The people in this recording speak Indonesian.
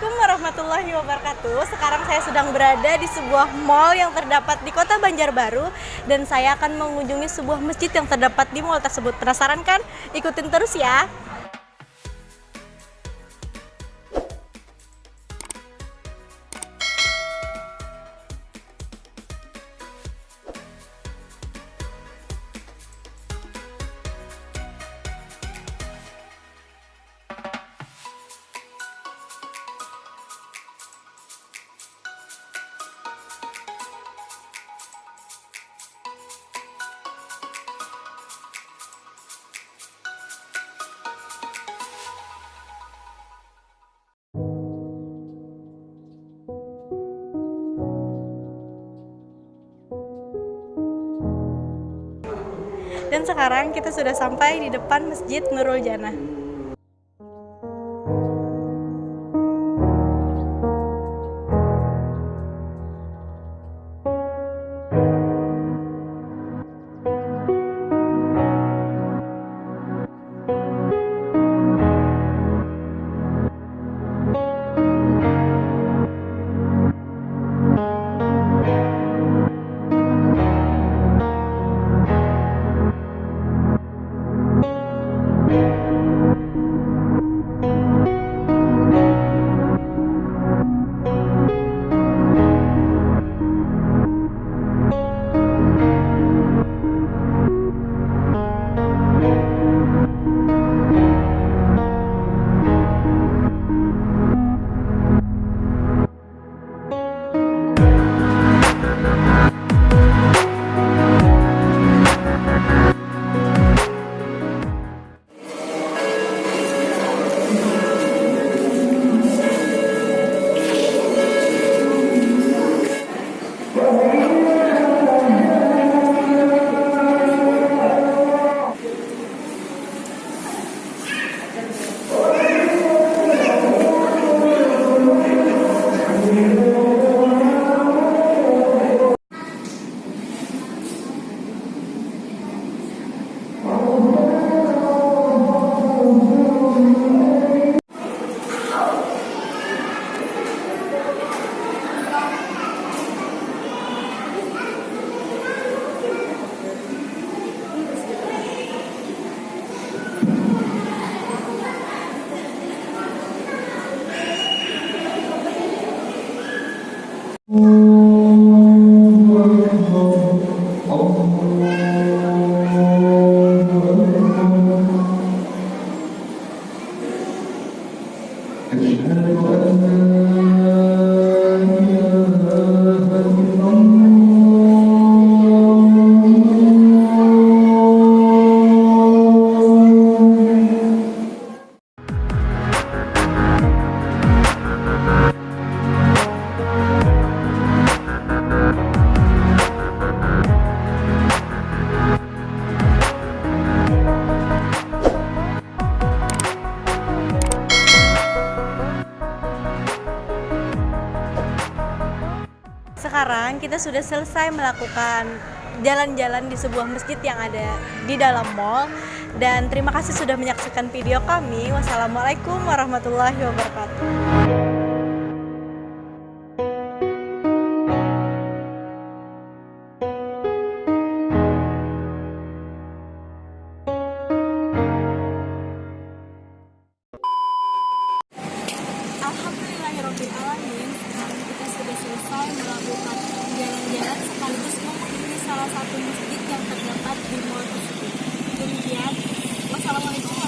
Assalamualaikum warahmatullahi wabarakatuh. Sekarang saya sedang berada di sebuah mall yang terdapat di kota Banjarbaru. Dan saya akan mengunjungi sebuah masjid yang terdapat di mall tersebut. Penasaran kan? Ikutin terus ya. Dan sekarang kita sudah sampai di depan Masjid Nurul Jannah. Sekarang kita sudah selesai melakukan jalan-jalan di sebuah masjid yang ada di dalam mall. Dan terima kasih sudah menyaksikan video kami. Wassalamualaikum warahmatullahi wabarakatuh. Alhamdulillahirrahmanirrahim. Sekarang kita sudah selesai melakukan jalan-jalan sekaligus mengunjungi salah satu masjid yang terdapat di mall tersebut. Demikian, wassalamualaikum